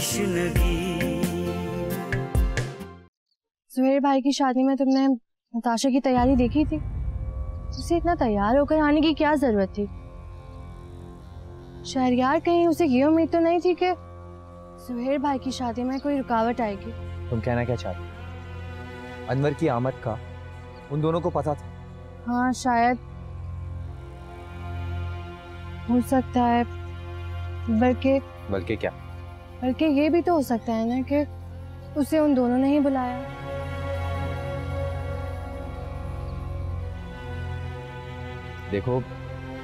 तशनगी। सुहेल भाई की शादी में तुमने नताशा की तैयारी देखी थी? उसे इतना तैयार होकर आने की क्या जरूरत थी? शहरयार कहीं उसे ये उम्मीद तो नहीं थी कि सुहेल भाई की शादी में कोई रुकावट आएगी? तुम कहना क्या चाहती? अनवर की आमद का उन दोनों को पता था? हाँ शायद, हो सकता है, बल्कि क्या? बल्कि ये भी तो हो सकता है ना कि उसे उन दोनों ने ही बुलाया। देखो,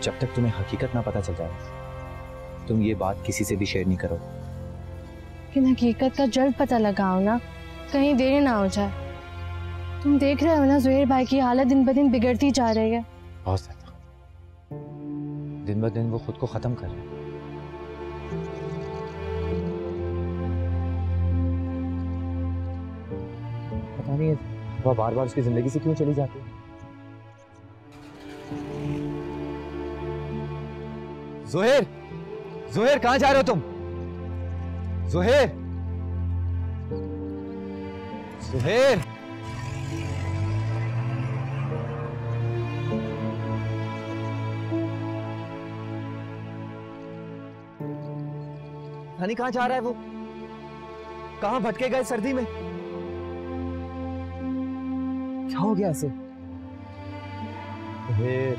जब तक तुम्हें हकीकत ना पता चल जाए तुम ये बात किसी से भी शेयर नहीं करो। लेकिन हकीकत का जल्द पता लगाओ ना, कहीं देर ना हो जाए। तुम देख रहे हो ना सुहेल भाई की हालत दिन ब दिन बिगड़ती जा रही है। बहुत ज्यादा। दिन ब दिन वो खुद को खत्म कर रहे हैं। पता नहीं वो बार बार उसकी जिंदगी से क्यों चली जाती है। ज़ोहैर, ज़ोहैर कहाँ जा रहे हो तुम? ज़ोहैर, ज़ोहैर। हनी कहाँ जा रहा है वो? कहाँ भटकेगा इस सर्दी में? क्या हो गया ऐसे? ज़ोहैर,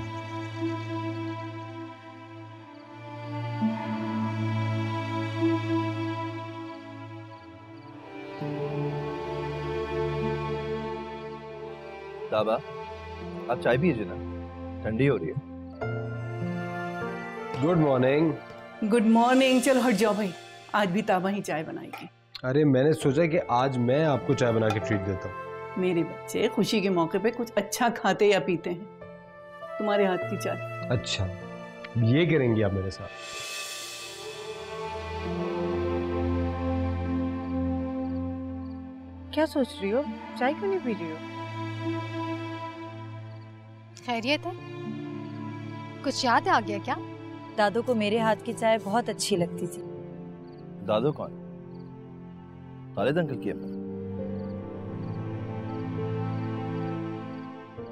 ताबा, आप चाय पीजिए ना, ठंडी हो रही है। Good morning. Good morning. चलो हट जाओ भाई, आज भी ताबा ही चाय बनाएगी। अरे मैंने सोचा कि आज मैं आपको चाय बना के ट्रीट देता हूँ। मेरे बच्चे खुशी के मौके पे कुछ अच्छा खाते या पीते हैं, तुम्हारे हाथ की चाय। अच्छा, ये करेंगी आप मेरे साथ? क्या सोच रही हो? चाय क्यों नहीं पी रही हो? खैरियत है? कुछ याद आ गया क्या? दादू को मेरे हाथ की चाय बहुत अच्छी लगती थी। दादू कौन? खालिद अंकल की अम्मा।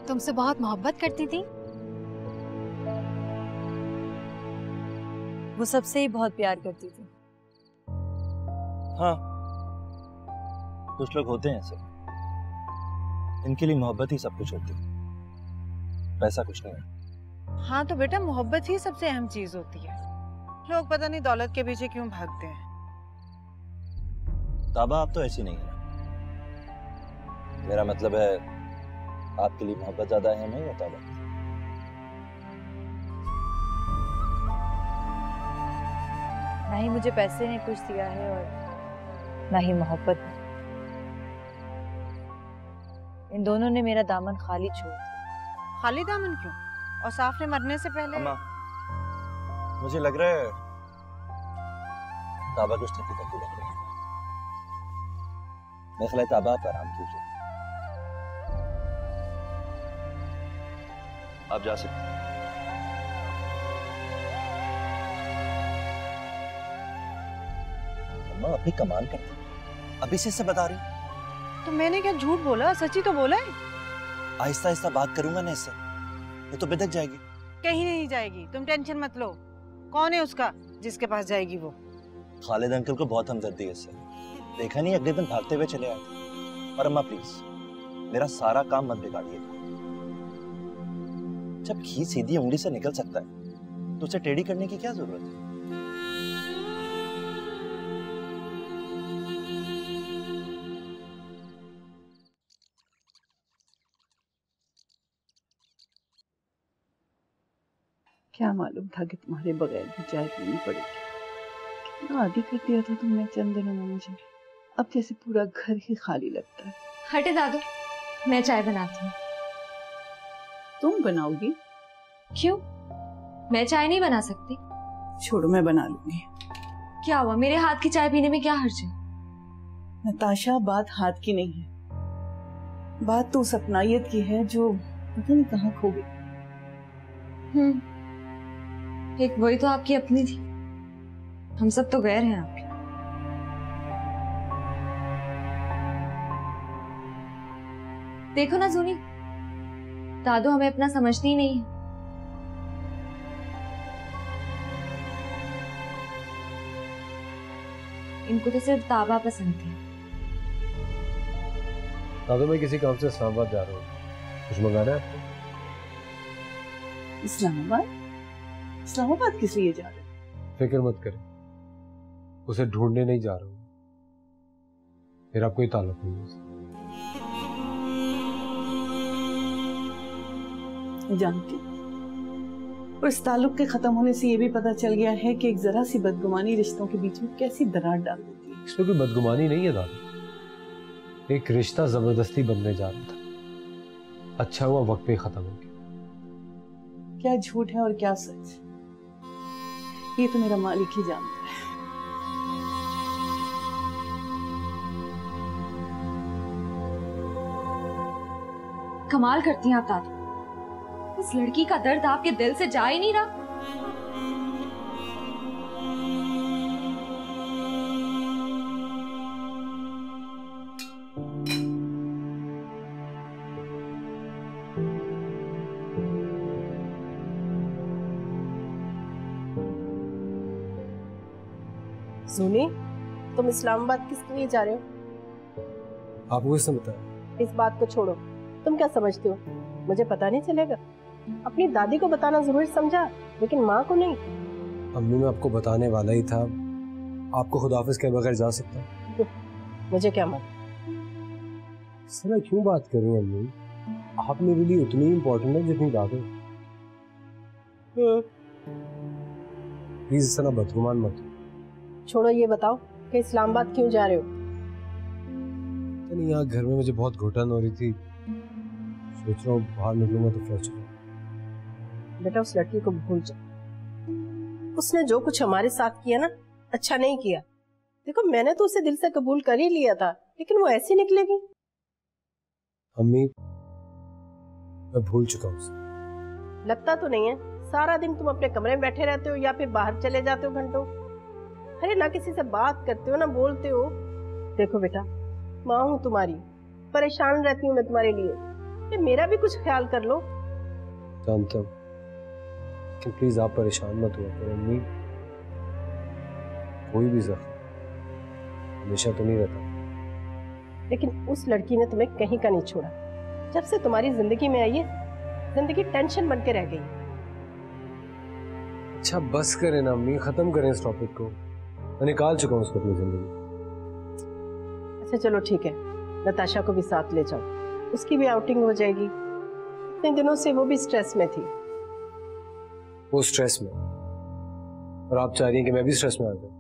तुमसे बहुत मोहब्बत करती थी? वो सबसे ही बहुत प्यार करती थी। हाँ, कुछ लोग होते हैं ऐसे, इनके लिए मोहब्बत ही सब कुछ होती है, पैसा कुछ नहीं है। हाँ तो बेटा, मोहब्बत ही सबसे अहम चीज होती है। लोग पता नहीं दौलत के पीछे क्यों भागते हैं। ताबा, आप तो ऐसी नहीं है। मेरा मतलब है, आपके लिए मोहब्बत ज्यादा अहम है या ताबा? ना ही मुझे पैसे ने कुछ दिया है और ना ही मोहब्बत ने। इन दोनों ने मेरा दामन खाली छोड़ दिया। खाली दामन क्यों? और साफ ने मरने से पहले। अम्मा, मुझे लग रहा है ताबा कुछ थकी थकी लग रही है। मैं ख्याल है ताबा आप आराम कीजिए, आप जा सकते हैं। अम्मा अपनी कमाल करती है, अभी से बता रही। तो मैंने क्या झूठ बोला? सच्ची तो बोला है। आहिस्ता आहिस्ता बात करूंगा ना इससे, ये तो बिदक जाएगी। कहीं नहीं जाएगी, तुम टेंशन मत लो। कौन है उसका जिसके पास जाएगी वो? खालिद अंकल को बहुत हमदर्दी है इससे, देखा नहीं अगले दिन भागते हुए चले आए। और अम्मा प्लीज मेरा सारा काम मत बिगाड़िएगा। जब घी सीधी उंगली से निकल सकता है तो उसे टेढ़ी करने की क्या जरूरत है? क्या मालूम था कि तुम्हारे बगैर भी चाय पीनी पड़ेगी। कितना आदी कर दिया था तुमने चंद दिनों में मुझे। अब जैसे पूरा घर ही खाली लगता है। हटे दादू, मैं चाय बनाती हूँ। तुम बनाओगी? क्यों? मैं चाय नहीं बना सकती? छोड़ो, मैं बना लूंगी। क्या हुआ? मेरे हाथ की चाय पीने में क्या हर्ज है? नताशा, बात हाथ की नहीं है, बात तो उस अपनायत की है जो पता नहीं कहाँ खो गई। एक वही तो आपकी अपनी थी, हम सब तो गैर हैं आपके। देखो ना सुनी, दादू हमें अपना समझती ही नहीं है। इनको तो सिर्फ ताबा पसंद थी। दादू मैं किसी काम से इस्लामाबाद जा रहा हूँ, कुछ मंगाना है आपको? इस्लामाबाद? इस्लामाबाद किस लिए जा रहे हो? फिक्र मत करें, उसे ढूंढने नहीं जा रहा हूँ, मेरा कोई ताल्लुक नहीं है उससे। जानती हूँ। और इस ताल्लुक के खत्म होने से ये भी पता चल गया है कि एक जरा सी बदगुमानी रिश्तों के बीच में कैसी दरार डाल देती है। इसमें कोई बदगुमानी नहीं है दादू, एक रिश्ता जबरदस्ती बनने जा रहा था, अच्छा हुआ वक्त पे खत्म हो गया। क्या झूठ है और क्या सच, ये तो मेरा मालिक ही जानता है। कमाल करती हैं आप दादू, उस लड़की का दर्द आपके दिल से जा ही नहीं रहा। सुनी, तुम इस्लामाबाद किस लिए जा रहे हो? आपको किसने बताया? इस बात को छोड़ो, तुम क्या समझते हो मुझे पता नहीं चलेगा? अपनी दादी को बताना जरूरी समझा, लेकिन माँ को नहीं। अम्मी मैं आपको बताने वाला ही था, आपको खुदाफिज के बगैर जा सकता हूँ? मुझे क्या मालूम? इस तरह क्यों बात कर रही हैं अम्मी? आप मेरे लिए उतनी इम्पोर्टेंट है जितनी दादू। प्लीज इस तरह बदगुमान मत हो। छोड़ो, ये बताओ कि इस्लामाबाद क्यों जा रहे हो? नहीं, यहाँ घर में मुझे बहुत घुटन हो रही थी, सोच रहा हूँ बाहर निकलूंगा तो फ्रेश हो। बेटा उस लड़की को भूल जाओ, उसने जो कुछ हमारे साथ किया ना, अच्छा नहीं किया। देखो मैंने तो उसे दिल से कबूल कर ही लिया था, लेकिन वो ऐसी निकलेगी। अम्मी मैं भूल चुका हूँ उसे। लगता तो नहीं है, सारा दिन तुम अपने कमरे में बैठे रहते हो या फिर बाहर चले जाते हो घंटों। अरे ना किसी से बात करते हो ना बोलते हो। देखो बेटा, माँ हूँ तुम्हारी, परेशान रहती हूँ मैं तुम्हारे लिए, मेरा भी कुछ ख्याल कर लो। जानता हूँ, लेकिन प्लीज आप परेशान मत हुआ करो अम्मी। कोई भी जख्म हमेशा तो नहीं रहता। लेकिन उस लड़की ने तुम्हें कहीं का नहीं छोड़ा। जब से तुम्हारी जिंदगी में आई है, जिंदगी टेंशन बन के रह गई। अच्छा बस करें ना अम्मी, खत्म करें इस टॉपिक को। मैं निकाल चुका हूँ उसको अपनी जिंदगी। अच्छा चलो ठीक है, नताशा को भी साथ ले जाओ, उसकी भी आउटिंग हो जाएगी। इतने दिनों से वो भी स्ट्रेस में थी। वो स्ट्रेस में, और आप चाह रही हैं कि मैं भी स्ट्रेस में आ जाऊं?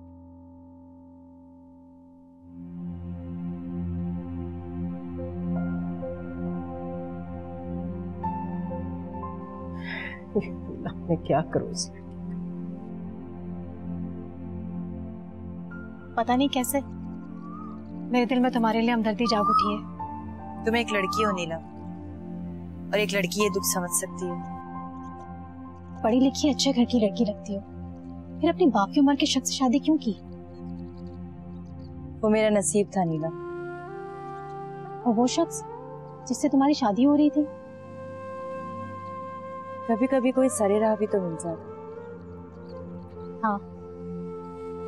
मैं क्या करूं इसमें? पता नहीं कैसे मेरे दिल में तुम्हारे लिए हमदर्दी जाग उठी है। तुम एक लड़की हो नीलम, और एक लड़की ये दुख समझ सकती है। पढ़ी लिखी अच्छे घर की लड़की लगती हो, फिर अपनी बाप की उम्र के शख्स से शादी क्यों की? वो मेरा नसीब था नीलम। और वो शख्स जिससे तुम्हारी शादी हो रही थी? कभी कभी कोई सरे राह भी तो मिल जाता। हाँ,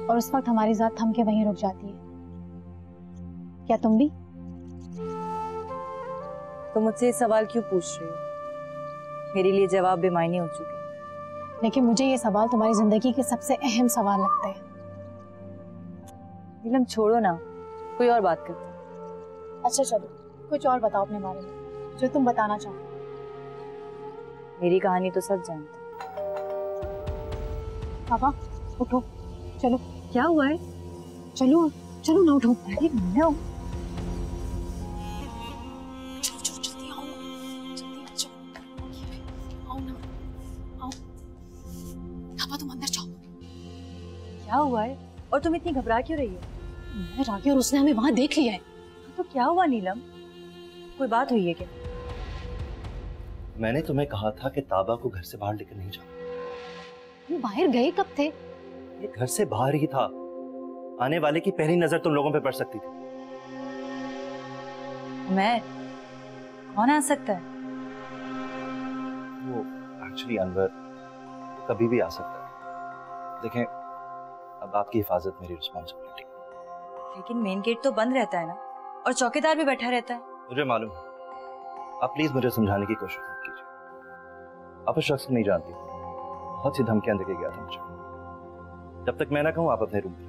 और उस वक्त हमारी जात थम के वहीं रुक जाती है। क्या तुम भी? तो मुझसे ये सवाल क्यों पूछ रही हो? मेरे लिए जवाब बेमायने हो चुके। लेकिन मुझे ये सवाल तुम्हारी जिंदगी के सबसे अहम सवाल लगते हैं। नीलम छोड़ो ना, कोई और बात करते हैं। अच्छा चलो, कुछ और बताओ अपने बारे में, जो तुम बताना चाहो। मेरी कहानी तो सब जानते हैं। पापा उठो, चलो। क्या हुआ है? चलो चलो ना, उठो। अरे नो, जल्दी आओ, जल्दी अच्छा आओ ना, आओ। पापा तुम अंदर जाओ। क्या हुआ है और तुम इतनी घबरा क्यों रही हो? मैं रागी और उसने हमें वहां देख लिया है। तो क्या हुआ नीलम, कोई बात हुई है क्या? मैंने तुम्हें कहा था कि ताबा को घर से बाहर लेकर नहीं जाओ। वो बाहर गए कब थे? ये घर से बाहर ही था, आने वाले की पहली नजर तुम लोगों पे पड़ सकती थी। मैं? कौन आ सकता है? वो एक्चुअली अनवर कभी भी आ सकता है। देखें, अब आपकी हिफाजत मेरी रिस्पॉन्सिबिलिटी। लेकिन मेन गेट तो बंद रहता है ना, और चौकीदार भी बैठा रहता है। मुझे मालूम है, आप प्लीज मुझे समझाने की कोशिश मत कीजिए। आप उस शख्स को नहीं जानती, बहुत सी धमकियां देके गया था मुझे। जब तक मैं ना कहूँ आप अपने रूम में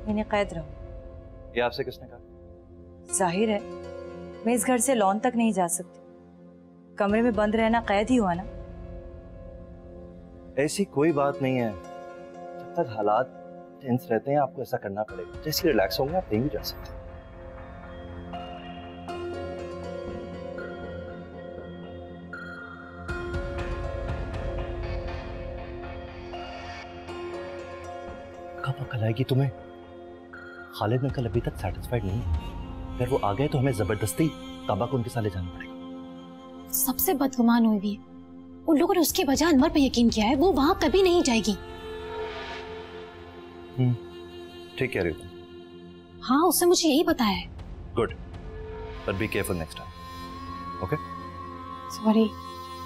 मैंने कैद रहो। ये आपसे किसने कहा? जाहिर है मैं इस घर से लॉन तक नहीं जा सकती। कमरे में बंद रहना कैद ही हुआ ना। ऐसी कोई बात नहीं है, जब तक हालात टेंस रहते हैं आपको ऐसा करना पड़ेगा। जैसे रिलैक्स होंगे आप कहीं भी जा सकते हैं। कब अकल आएगी तुम्हें? खालिद में कल अभी तक सेटिस्फाइड नहीं है। अगर वो आ गए तो हमें जबरदस्ती ताबा को उनके साथ ले जाना पड़ेगा। सबसे बदगुमान हुई भी है। उन लोगों ने उसकी वजह अनवर पे यकीन किया है। वो वहां कभी नहीं जाएगी। ठीक कह रही हो तुम। हाँ, उसने मुझे यही बताया है। Good, but be careful next time. Okay? Sorry,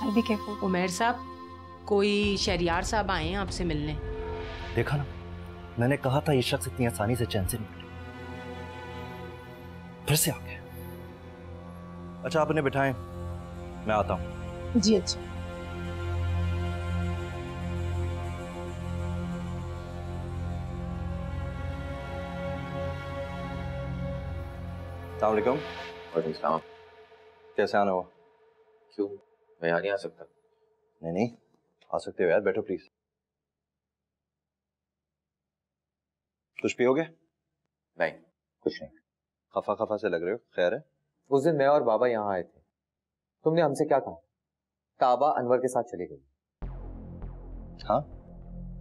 I be careful. Umar साहब, कोई शहरियार साहब आए हैं आपसे मिलने। देखा ना, मैंने कहा था ये शख्स इतनी आसानी से चैन से नहीं मिलेगा। फिर से आ गया। अच्छा, आप उन्हें बिठाएं, मैं आता हूं। जी अच्छा। अस्सलाम वालेकुम। वालेकुम सलाम। कैसे आना हुआ? क्यों, मैं यहाँ नहीं आ सकता? नहीं नहीं, आ सकते हो यार, बैठो प्लीज। कुछ पियोगे? नहीं, कुछ नहीं। खफा खफा से लग रहे हो, खैर है? उस दिन मैं और बाबा यहाँ आए थे, तुमने हमसे क्या कहा? ताबा अनवर के साथ चली गई। हाँ?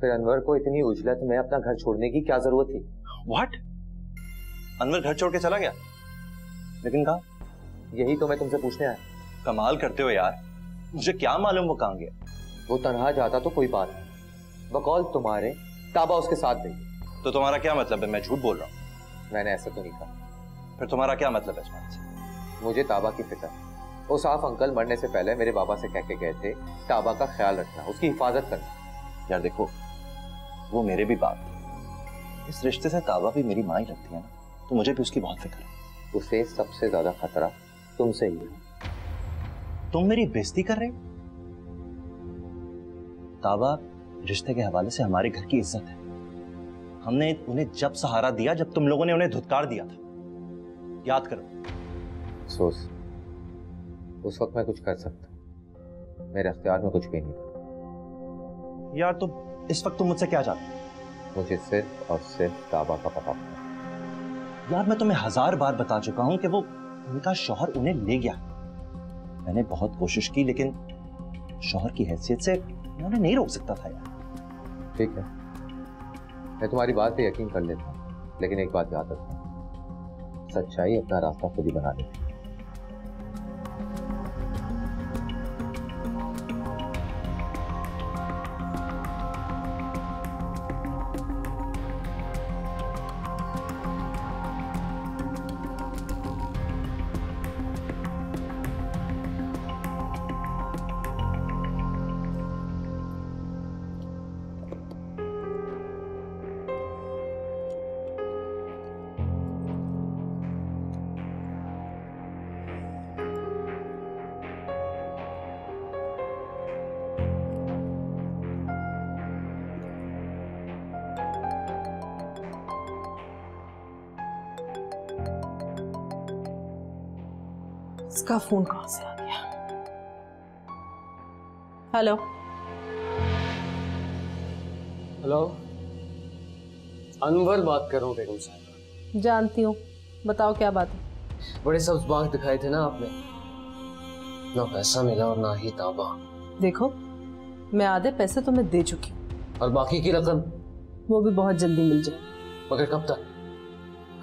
फिर अनवर को इतनी उजलत में अपना घर छोड़ने की क्या जरूरत थी? व्हाट? अनवर घर छोड़ के चला गया? लेकिन कहा? यही तो मैं तुमसे पूछने आया। कमाल करते हो यार, मुझे क्या मालूम वो कहाँ गया। वो तनहा जाता तो कोई बात नहीं, बकौल तुम्हारे ताबा उसके साथ गई। तो तुम्हारा क्या मतलब है? मैं झूठ बोल रहा हूँ? मैंने ऐसा तो नहीं कहा। फिर तुम्हारा क्या मतलब है इस बात से? मुझे ताबा की फिक्र। वो साफ अंकल मरने से पहले मेरे बाबा से कह के गए थे ताबा का ख्याल रखना, उसकी हिफाजत करना। यार देखो, वो मेरे भी बाप थे, इस रिश्ते से ताबा भी मेरी माँ ही लगती है ना, तो मुझे भी उसकी बहुत फिक्र है। उसे सबसे ज्यादा खतरा तुमसे ही है। तुम मेरी बेइज्जती कर रहे हो? ताबा रिश्ते के हवाले से हमारे घर की इज्जत है। हमने उन्हें जब सहारा दिया जब तुम लोगों ने उन्हें धुतकार दिया था, याद करो। अफसोस, उस वक्त मैं कुछ कर सकता, मेरे अख्तियार में कुछ भी नहीं था। यार तो इस वक्त तुम मुझसे क्या चाहते हो? मुझे सिर्फ और सिर्फ ताबा का पता था। यार मैं तुम्हें 1000 बार बता चुका हूं कि वो उनका शौहर उन्हें ले गया। मैंने बहुत कोशिश की, लेकिन शौहर की हैसियत से मैं उन्हें नहीं रोक सकता था यार। ठीक है, मैं तुम्हारी बात पे यकीन कर लेता हूँ, लेकिन एक बात याद रखना, सच्चाई अपना रास्ता खुद ही बना लेती है। इसका फोन कहां से आ गया? हेलो हेलो, अनवर बात कर रहा हूँ बेगम साहब। जानती हूँ, बताओ क्या बात है? बड़े सब्ज बाग दिखाए थे ना आपने, ना पैसा मिला और ना ही ताबा। देखो, मैं आधे पैसे तुम्हें दे चुकी हूँ और बाकी की रकम? वो भी बहुत जल्दी मिल जाए। मगर कब तक?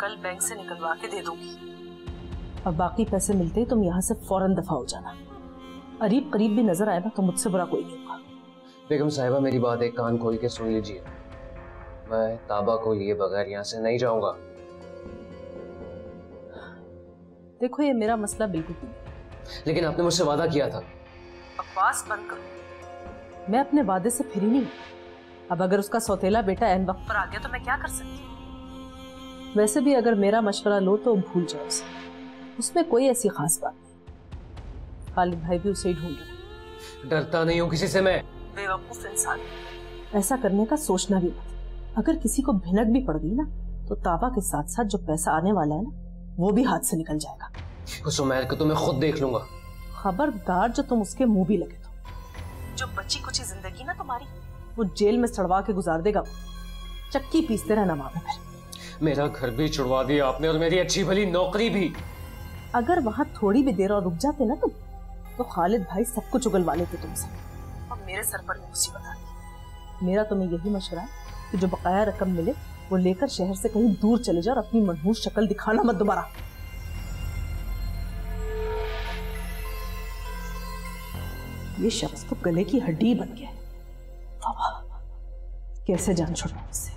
कल बैंक से निकलवा के दे दूंगी। और बाकी पैसे मिलते ही तुम यहाँ से फौरन दफा हो जाना। करीब करीब भी नजर आए ना तो मुझसे बुरा कोई नहीं होगा। बेगम साहिबा, मेरी बात एक कान खोल के सुन लीजिए, मैं ताबा को लिए बगैर यहाँ से नहीं जाऊंगा। देखो ये मेरा मसला बिल्कुल नहीं। लेकिन आपने मुझसे वादा किया था। बकवास बंद करो, मैं अपने वादे से फिरी नहीं। अब अगर उसका सौतेला बेटा ऐन वक्त पर आ गया तो मैं क्या कर सकती हूँ। वैसे भी अगर मेरा मशवरा लो तो भूल जाओ उसे, उसमें कोई ऐसी खास बात नहीं। खालिद भाई भी उसे ही ढूंढ रहे। डरता नहीं हूँ किसी से मैं। बेवकूफ इंसान, ऐसा करने का सोचना भी मत। अगर किसी को भिनक भी पड़ गई ना तो ताबा के साथ साथ जो पैसा आने वाला है ना वो भी हाथ से निकल जाएगा। उस उमैर को तो मैं खुद देख लूंगा। खबरदार जो तुम उसके मुंह भी लगे तो जो बची कुची जिंदगी ना तुम्हारी वो जेल में सड़वा के गुजार देगा। चक्की पीसते रहना वहां पे। मेरा घर भी छुड़वा दिया आपने और मेरी अच्छी भली नौकरी भी। अगर वहां थोड़ी भी देर और रुक जाते ना तुम तो खालिद भाई सब कुछ उगलवा लेते तुमसे और मेरे सर पर मुसीबत आती। मेरा तुम्हें यही मशवरा है कि जो बकाया रकम मिले वो लेकर शहर से कहीं दूर चले जाओ और अपनी मनहूस शक्ल दिखाना मत दोबारा। ये शख्स तो गले की हड्डी बन गया है। कैसे जान छोड़ो उससे।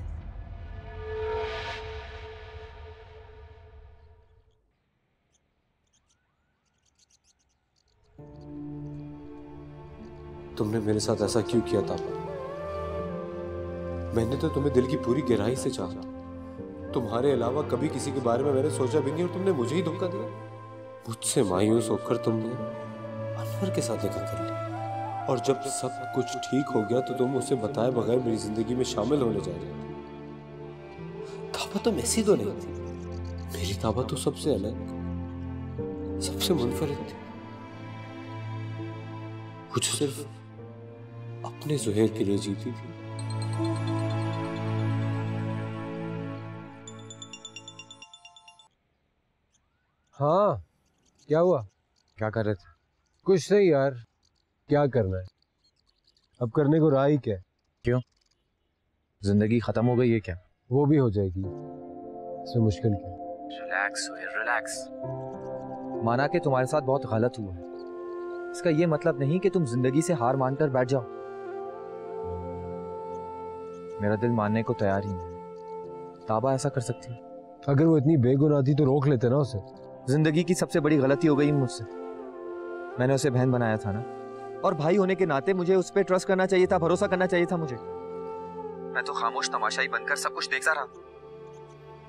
तुमने मेरे साथ ऐसा क्यों किया ताबा? मैंने तो तुम्हें दिल की पूरी गहराई से चाहा। तुम्हारे अलावा कभी किसी के बारे में मैंने सोचा भी नहीं और तुमने मुझे ही धोखा दिया। मुझसे मायूस होकर तुमने अनवर के साथ देखा कर लिया और जब सब कुछ ठीक हो गया तो तुम उसे बताए बगैर मेरी जिंदगी में शामिल होने जा रहे थे। ताबा तुम ऐसी तो नहीं थी। मेरी ताबा तो सबसे अलग, सबसे मुनफरिद थी। कुछ सिर्फ अपने जुहैर के लिए जीती थी। हाँ, क्या हुआ? क्या कर रहे थे? कुछ नहीं यार, क्या करना है? अब करने को रहा ही क्या? क्यों? जिंदगी खत्म हो गई है क्या? वो भी हो जाएगी, इसमें मुश्किल क्या? Relax relax. माना कि तुम्हारे साथ बहुत गलत हुआ है, इसका ये मतलब नहीं कि तुम जिंदगी से हार मानकर बैठ जाओ। मेरा दिल मानने को तैयार ही नहीं। ताबा ऐसा कर सकती है? अगर वो इतनी बेगुनाह थी तो रोक लेते ना उसे। जिंदगी की सबसे बड़ी गलती हो गई मुझसे। मैंने उसे बहन बनाया था ना, और भाई होने के नाते मुझे उस पर ट्रस्ट करना चाहिए था, भरोसा करना चाहिए था मुझे। मैं तो खामोश तमाशाई बनकर सब कुछ देखता रहा।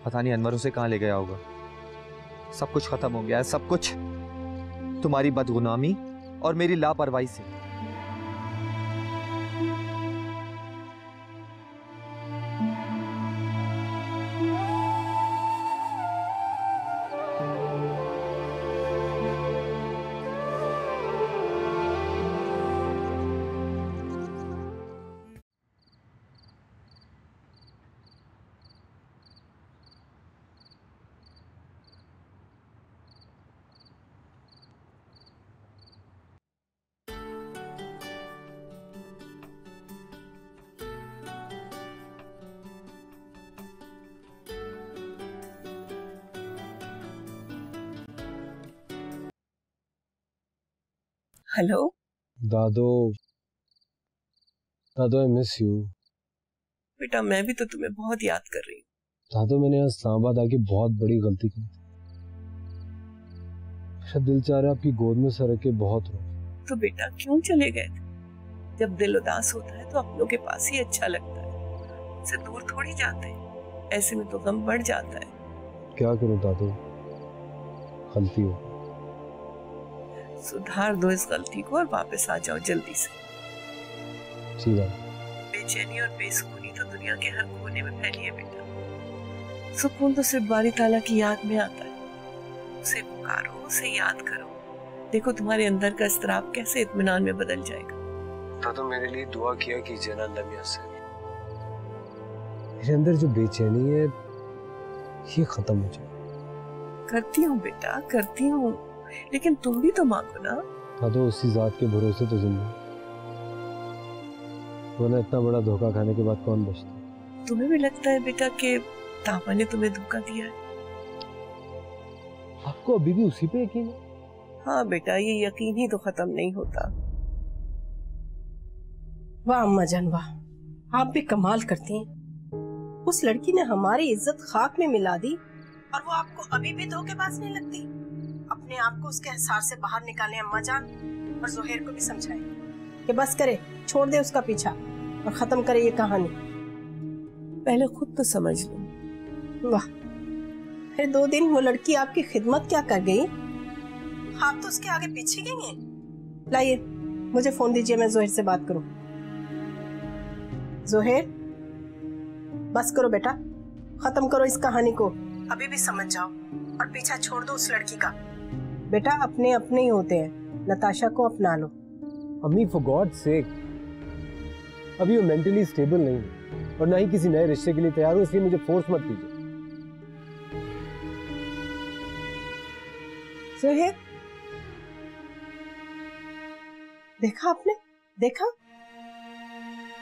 पता नहीं अनवर उसे कहाँ ले गया होगा। सब कुछ खत्म हो गया है, सब कुछ तुम्हारी बदगुनामी और मेरी लापरवाही से। हेलो दादो, दादो आई मिस यू। बेटा मैं भी तो तुम्हें बहुत याद कर रही हूँ। दादो मैंने यहाँ इस्लामाबाद आके बहुत बड़ी गलती की। मेरा दिल चाह रहा है आपकी गोद में सर के बहुत रो। तो बेटा क्यों चले गए थे? जब दिल उदास होता है तो अपनों के पास ही अच्छा लगता है, उनसे दूर थोड़ी जाते हैं। ऐसे में तो गम बढ़ जाता है। क्या करूं दादो, गलती हो। सुधार दो इस गलती को और वापस आ जाओ जल्दी से। जी बात। बेचैनी और बेसुकूनी तो दुनिया के हर कोने में फैली है बेटा। सुकून तो सिर्फ बारी ताला की याद में आता है। उसे पुकारो, उसे याद करो। देखो तुम्हारे अंदर का इस्तराब कैसे इत्मीनान में बदल जाएगा। दादो मेरे लिए दुआ किया कीजिए ना अल्लाह मियां से। मेरे अंदर जो बेचैनी है ये खत्म हो जाए। करती हूँ बेटा, करती हूँ, लेकिन तुम भी तो मांगो ना। दादो उसी जात के भरोसे तो जिंदा, वरना इतना बड़ा धोखा खाने के बाद कौन बचता? तुम्हें भी लगता है बेटा कि ताबा ने तुम्हें धोखा दिया है? आपको अभी भी उसी पे यकीन है? हाँ बेटा, ये यकीन ही तो खत्म नहीं होता। वाह अम्मा जान वाह, आप भी कमाल करती हैं। उस लड़की ने हमारी इज्जत खाक में मिला दी और वो आपको अभी भी धोखेबाज नहीं लगती? अब अपने आप को उसके हिसार से बाहर निकालें अम्मा जान, और जोहेर को भी समझाएं कि बस करे, छोड़ दे उसका पीछा और खत्म करे ये कहानी। पहले खुद तो समझ लो। वाह, फिर 2 दिन वो लड़की आपकी खिदमत क्या कर गई? आप तो उसके आगे पीछे गई हैं। लाइए मुझे फोन दीजिए, मैं जोहेर से बात करूं। जोहेर, बस करो बेटा, खत्म करो इस कहानी को, अभी भी समझ जाओ और पीछा छोड़ दो उस लड़की का। बेटा अपने अपने ही होते हैं, नताशा को अपना लो। अम्मी फॉर गॉड सेक, अभी वो मेंटली स्टेबल नहीं है और ना ही किसी नए रिश्ते के लिए तैयार हो, इसलिए मुझे फोर्स मत कीजिए। जोहेर, देखा आपने, देखा?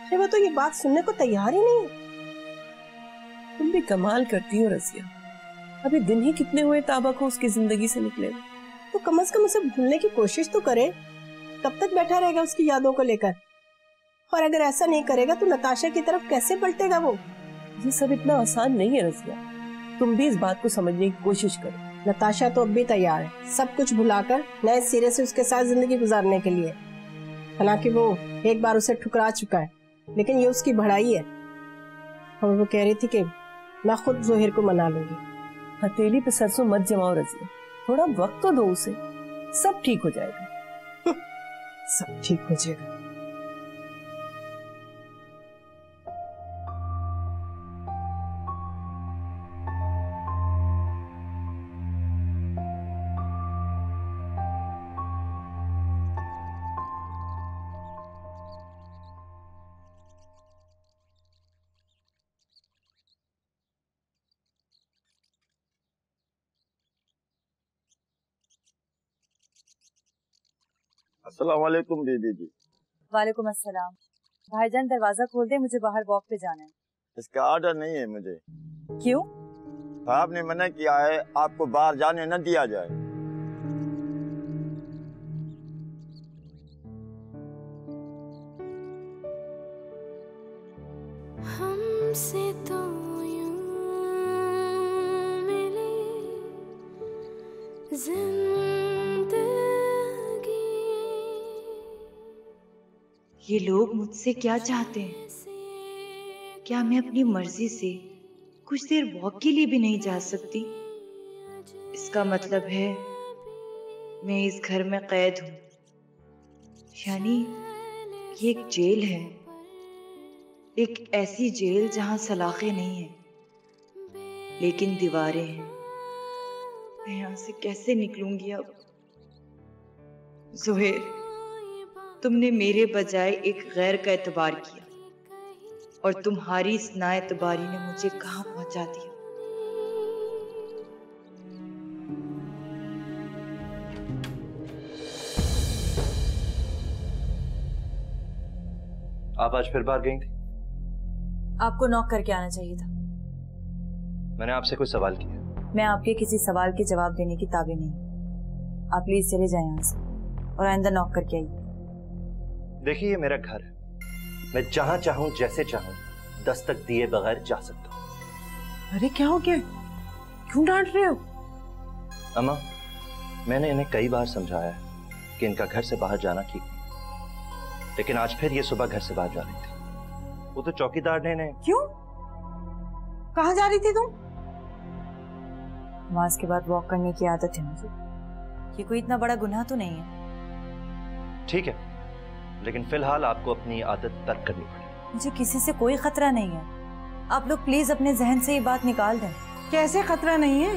अरे वो तो ये बात सुनने को तैयार ही नहीं है। तुम भी कमाल करती हो रसिया, अभी दिन ही कितने हुए ताबा को उसकी जिंदगी से निकले। तो कम से कम उसे भूलने की कोशिश तो करे। कब तक बैठा रहेगा उसकी यादों को लेकर? और अगर ऐसा नहीं करेगा तो नताशा की तरफ कैसे पलटेगा वो? ये सब इतना आसान नहीं है रसिया, तुम भी इस बात को समझने की कोशिश करो। नताशा तो अब भी तैयार है सब कुछ भुलाकर नए सिरे से उसके साथ जिंदगी गुजारने के लिए। हालांकि वो एक बार उसे ठुकरा चुका है, लेकिन ये उसकी बढ़ाई है। और वो कह रही थी कि मैं खुद जोहेर को मना लूंगी। हथेली पे सरसों मत जमाओ रसिया, थोड़ा वक्त तो दो उसे, सब ठीक हो जाएगा। सब ठीक हो जाएगा। अस्सलाम वालेकुम दीदी जी। वालेकुम अस्सलाम। भाईजान दरवाजा खोल दे, मुझे बाहर वॉक पे जाना है। इसका ऑर्डर नहीं है मुझे। क्यों? आपने मना किया है, आपको बाहर जाने न दिया जाए। हमसे तो यूं मिली ये लोग मुझसे क्या चाहते हैं? क्या मैं अपनी मर्जी से कुछ देर वॉक के लिए भी नहीं जा सकती? इसका मतलब है मैं इस घर में कैद हूँ, यानी ये एक जेल है, एक ऐसी जेल जहाँ सलाखें नहीं है लेकिन दीवारें हैं। मैं यहाँ से कैसे निकलूंगी अब? जोहेर, तुमने मेरे बजाय एक गैर का एतबार किया और तुम्हारी इस नाएतबारी ने मुझे कहाँ पहुंचा दिया। आप आज फिर बाहर गई थी? आपको नॉक करके आना चाहिए था। मैंने आपसे कोई सवाल किया? मैं आपके किसी सवाल के जवाब देने की ताबे नहीं। आप प्लीज चले जाएं यहाँ से और आइंदा नॉक करके आइए। देखिए, ये मेरा घर है, मैं जहां चाहूं जैसे चाहूं दस्तक दिए बगैर जा सकता हूं। अरे क्या हो गया, क्यों डांट रहे हो? अम्मा, मैंने इन्हें कई बार समझाया है कि इनका घर से बाहर जाना ठीक नहीं, लेकिन आज फिर ये सुबह घर से बाहर जा रही थी। वो तो चौकीदार ने क्यों? कहाँ जा रही थी तुम? नमाज के बाद वॉक करने की आदत है मुझे। ये कोई इतना बड़ा गुनाह तो नहीं है। ठीक है, लेकिन फिलहाल आपको अपनी आदत तर्क करनी पड़ेगी। मुझे किसी से कोई खतरा नहीं है। आप लोग प्लीज अपने जहन से ये बात निकाल दें। कैसे खतरा नहीं है?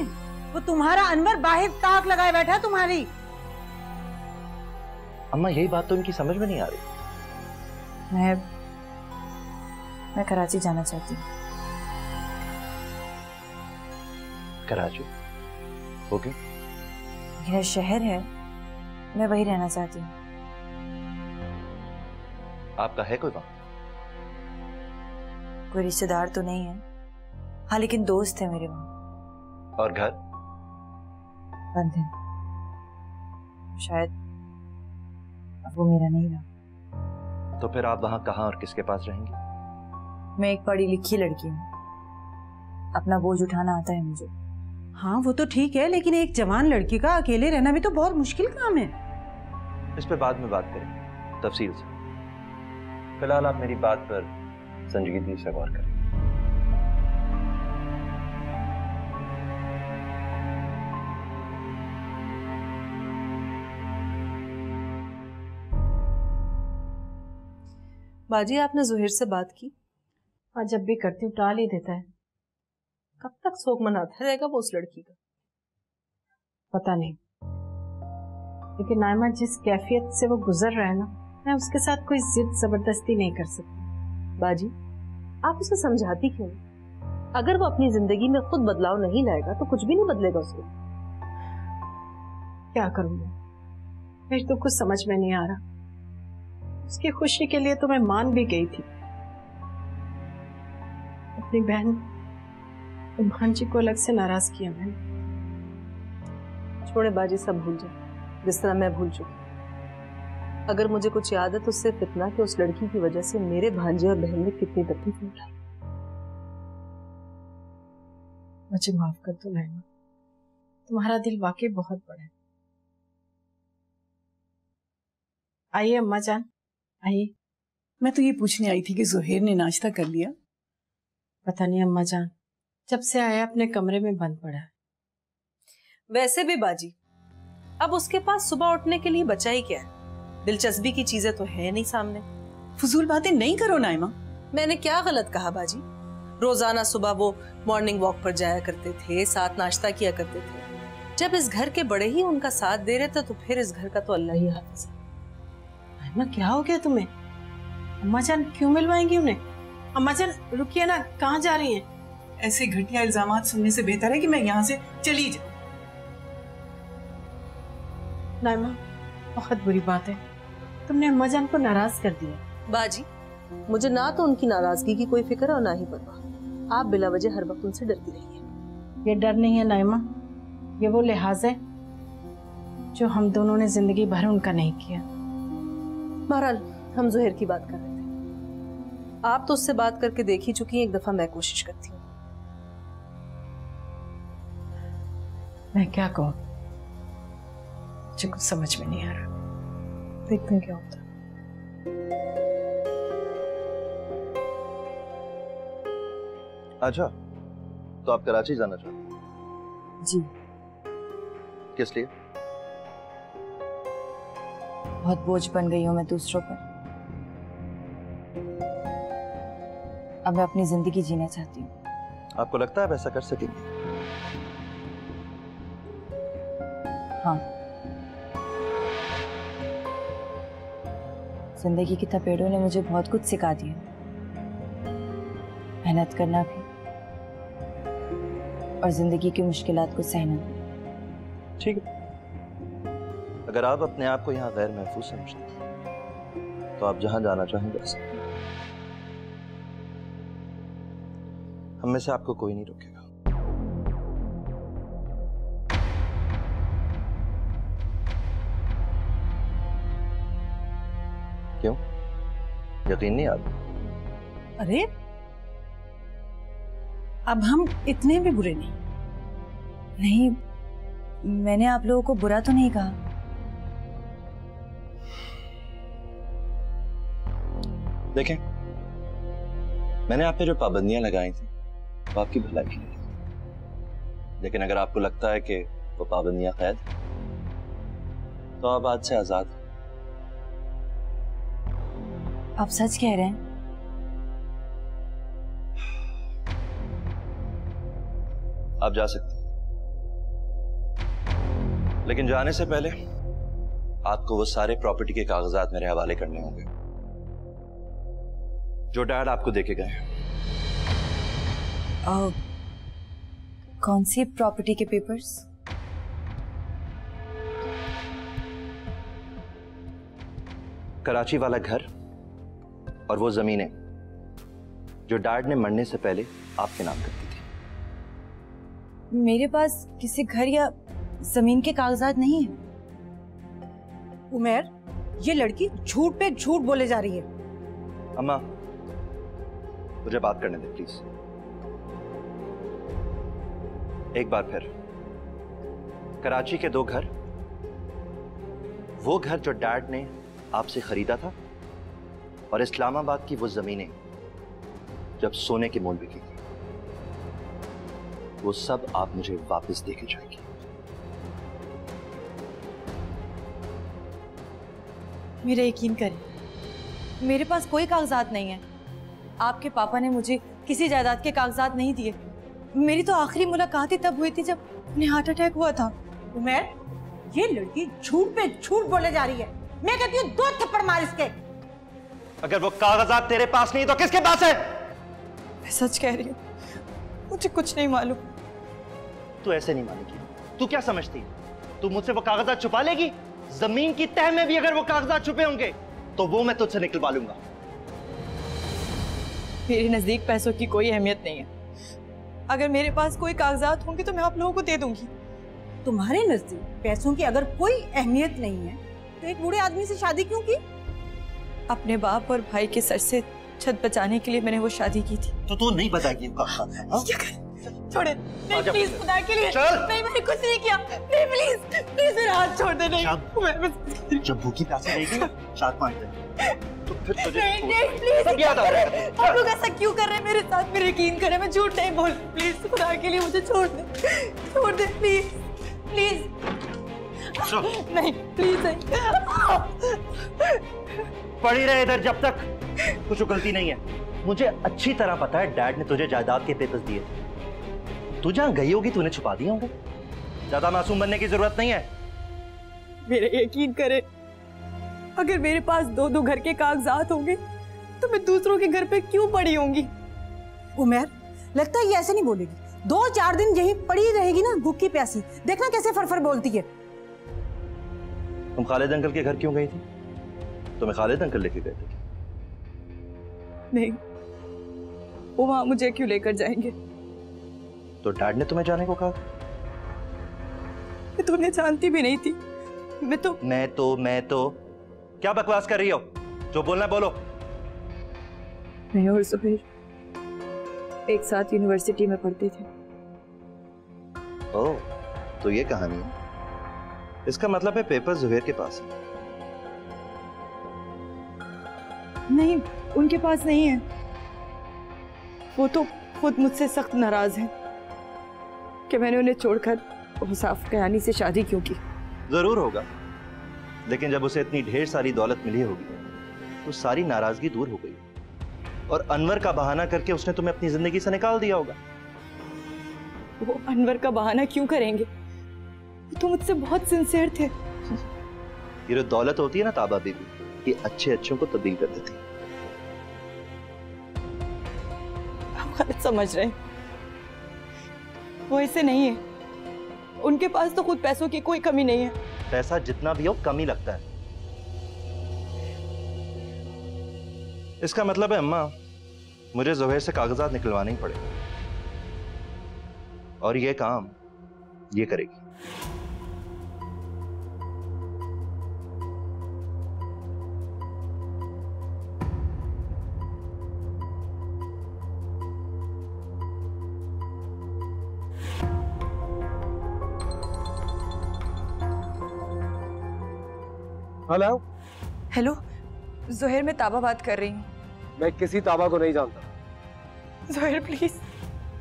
वो तुम्हारा अनवर बाहर ताक लगाए बैठा है तुम्हारी। अम्मा, यही बात तो इनकी समझ में नहीं आ रही। मैं कराची जाना चाहती हूँ। कराची? ओके। यह शहर है, मैं वही रहना चाहती हूँ। आपका है कोई वहां? कोई रिश्तेदार तो नहीं है, हाँ लेकिन दोस्त है मेरे वहां। और घर? बंद है, शायद अब वो मेरा नहीं रहा। तो फिर आप वहां कहाँ और किसके पास रहेंगी? मैं एक पढ़ी लिखी लड़की हूँ, अपना बोझ उठाना आता है मुझे। हाँ वो तो ठीक है, लेकिन एक जवान लड़की का अकेले रहना भी तो बहुत मुश्किल काम है। इस पे बाद में बात करें तफसील से। फिलहाल आप मेरी बात पर संजीदगी से गौर करें। बाजी, आपने जोहिर से बात की? हाँ, जब भी करती हूँ टाल ही देता है। कब तक शोक मनाता रहेगा वो उस लड़की का? पता नहीं, लेकिन नाइमा जिस कैफियत से वो गुजर रहा है ना, मैं उसके साथ कोई जिद जबरदस्ती नहीं कर सकती। बाजी, आप उसे समझाती क्यों? अगर वो अपनी जिंदगी में खुद बदलाव नहीं लाएगा तो कुछ भी नहीं बदलेगा उसको। क्या करूँ मैं, मेरी तो कुछ समझ में नहीं आ रहा। उसकी खुशी के लिए तो मैं मान भी गई थी। अपनी बहन इमरान जी को अलग से नाराज किया मैंने। छोड़े बाजी, सब भूल जाए जिस तरह मैं भूल चुकी। अगर मुझे कुछ याद है तो सिर्फ इतना कि उस लड़की की वजह से मेरे भांजे और बहन ने कितनी तकलीफ उठाई। मुझे माफ कर दो नाइमा, तुम्हारा दिल वाकई बहुत बड़ा है। आइए अम्मा जान, आइए। मैं तो ये पूछने आई थी कि जोहेर ने नाश्ता कर लिया? पता नहीं अम्मा जान, जब से आया अपने कमरे में बंद पड़ा है। वैसे भी बाजी, अब उसके पास सुबह उठने के लिए बचा ही क्या है? दिलचस्पी की चीजें तो है नहीं सामने। फजूल बातें नहीं करो नाइमा। मैंने क्या गलत कहा बाजी? रोजाना सुबह वो मॉर्निंग वॉक पर जाया करते थे, साथ नाश्ता किया करते थे। जब इस घर के बड़े ही उनका साथ दे रहे थे तो फिर इस घर का तो अल्लाह ही हाफिज है। नाइमा क्या हो गया तुम्हें? अम्मा जान क्यों मिलवाएंगी उन्हें? अम्मा जान रुकिए ना, कहाँ जा रही हैं? ऐसे घटिया इल्जामात सुनने से बेहतर है कि मैं यहाँ से चली जाऊं। नाइमा बहुत बुरी बात है, तुमने अम्मा जान को नाराज कर दिया। बाजी, मुझे ना तो उनकी नाराजगी की कोई फिक्र और ना ही परवाह। आप बिला वजह हर वक्त उनसे डरती रही है। ये डर नहीं है नाइमा, ये वो लिहाज है जो हम दोनों ने जिंदगी भर उनका नहीं किया। बहरहाल हम जोहेर की बात कर रहे थे। आप तो उससे बात करके देख ही चुकी हैं, एक दफा मैं कोशिश करती हूँ। मैं क्या कहूँ, मुझे कुछ समझ में नहीं आ रहा। देखते हैं क्या होता है। अच्छा, तो आप कराची जाना चाहते हैं? जी। किस लिए? बहुत बोझ बन गई हूं मैं दूसरों पर। अब मैं अपनी जिंदगी जीना चाहती हूँ। आपको लगता है आप ऐसा कर सकेंगे? हाँ, जिंदगी की थपेड़ों ने मुझे बहुत कुछ सिखा दिया, मेहनत करना भी और जिंदगी की मुश्किलात को सहना भी। ठीक है, अगर आप अपने आप को यहाँ गैर महफूज समझते हैं तो आप जहां जाना चाहें जा सकते हैं। हम में से आपको कोई नहीं रोकेगा। क्यों, यकीन नहीं आता? अरे अब हम इतने भी बुरे नहीं। नहीं, मैंने आप लोगों को बुरा तो नहीं कहा। देखें, मैंने आप पे जो पाबंदियां लगाई थी वो आपकी भलाई के लिए, लेकिन अगर आपको लगता है कि वो पाबंदियां कैद तो आप आज से आजाद हैं। आप सच कह रहे हैं? आप जा सकते हैं, लेकिन जाने से पहले आपको वो सारे प्रॉपर्टी के कागजात मेरे हवाले करने होंगे जो डैड आपको देके गए हैं। कौन सी प्रॉपर्टी के पेपर्स? कराची वाला घर और वो जमीनें जो डैड ने मरने से पहले आपके नाम कर दी थी। मेरे पास किसी घर या जमीन के कागजात नहीं है। उमेर, ये लड़की झूठ पे झूठ बोले जा रही है। अम्मा, मुझे बात करने दे प्लीज। एक बार फिर कराची के 2 घर, वो घर जो डैड ने आपसे खरीदा था, और इस्लामाबाद की वो जमीनें जब सोने के मोल बिकी थी, वो सब आप मुझे वापस देके जाएंगे। मेरा यकीन करें, मेरे पास कोई कागजात नहीं है। आपके पापा ने मुझे किसी जायदाद के कागजात नहीं दिए। मेरी तो आखिरी मुलाकात ही तब हुई थी जब उन्हें हार्ट अटैक हुआ था। उमर, ये लड़की झूठ पे झूठ बोले जा रही है। मैं कहती हूँ 2 थप्पड़ मार इसके। अगर वो कागजात तेरे पास नहीं तो किसके पास है? मैं सच कह रही हूँ, मुझे कुछ नहीं मालूम। तू ऐसे नहीं मानेगी। तू क्या समझती है? तू मुझसे वो कागजात छुपा लेगी? जमीन की तह में भी अगर वो कागजात छुपे होंगे तो वो मैं तुझसे निकलवा लूंगा। मेरे नजदीक पैसों की कोई अहमियत नहीं है। अगर मेरे पास कोई कागजात होंगे तो मैं आप लोगों को दे दूंगी। तुम्हारे नजदीक पैसों की अगर कोई अहमियत नहीं है तो एक बूढ़े आदमी से शादी क्यों की? अपने बाप और भाई के सर से छत बचाने के लिए मैंने वो शादी की थी। तो तू नहीं बताएगी? छोड़े, नहीं प्लीज, खुदा के लिए। नहीं, मैंने कुछ नहीं किया। नहीं, प्लीज प्लीज मेरा हाथ छोड़ दे। नहीं, जब भूखी प्यासी रहेगी ना, शाद मार दे तो फिर तुझे नहीं, प्लीज आप लोग ऐसा क्यों कर रहे हैं मेरे साथ? मेरे यकीन करें, मैं झूठ नहीं बोल। प्लीज खुदा के लिए मुझे छोड़ दे प्लीज प्लीज। नहीं प्लीज नहीं। पड़ी रहे इधर जब तक कुछ गलती नहीं है। मुझे अच्छी तरह पता है डैड ने तुझे जायदाद के पेपर्स दिए थे। तू जहां गई होगी तूने छुपा दिए होंगे। ज्यादा मासूम बनने की जरूरत नहीं है। मेरे यकीन करे, अगर मेरे पास 2 घर के कागजात होंगे तो मैं दूसरों के घर पे क्यों पड़ी होंगी? उमर, लगता है ये ऐसे नहीं बोलेगी। 2-4 दिन यही पड़ी रहेगी ना भूखी प्यासी। देखना कैसे फरफर बोलती है। तुम खालिद अंकल के घर क्यों गई थी? तुम्हें खालिद अंकल लेके गए थे? नहीं, वो वहां मुझे क्यों लेकर जाएंगे? तो डैड ने तुम्हें जाने को कहा? मैं तो उन्हें जानती भी नहीं थी। मैं तो क्या बकवास कर रही हो? जो बोलना बोलो। मैं और सुहेर एक साथ यूनिवर्सिटी में पढ़ते थे। ओह, तो ये कहानी है। इसका मतलब है पेपर जुहैर के पास है। नहीं, उनके पास नहीं है। वो तो खुद मुझसे सख्त नाराज हैं कि मैंने उन्हें छोड़कर मुसाफ कयानी से शादी क्यों की। जरूर होगा, लेकिन जब उसे इतनी ढेर सारी दौलत मिली होगी तो सारी नाराजगी दूर हो गई और अनवर का बहाना करके उसने तुम्हें अपनी जिंदगी से निकाल दिया होगा। वो अनवर का बहाना क्यों करेंगे? वो तो मुझसे बहुत सिंसियर थे। ये जो दौलत होती है ना ताबा बीबी, ये अच्छे अच्छों को तब्दील कर देती है। आप गलत समझ रहे हैं। वो ऐसे नहीं है। उनके पास तो खुद पैसों की कोई कमी नहीं है। पैसा जितना भी हो कम ही लगता है। इसका मतलब है अम्मा, मुझे जुहैर से कागजात निकलवाने ही पड़ेगा और ये काम ये करेगी। हेलो हेलो, जुहैर, मैं ताबा बात कर रही हूँ। मैं किसी ताबा को नहीं जानता। जुहैर प्लीज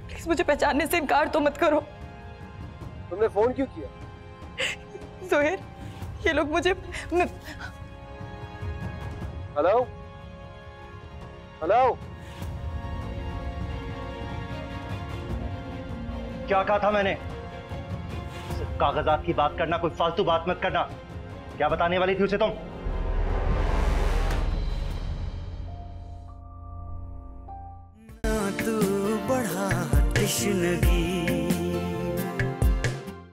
प्लीज मुझे पहचानने से इनकार तो मत करो। तुमने फोन क्यों किया? जुहैर, ये लोग मुझे हेलो हेलो, क्या कहा था मैंने? कागजात की बात करना, कोई फालतू बात मत करना। क्या बताने वाली थी उसे तुम? तू बढ़ा तश्नगी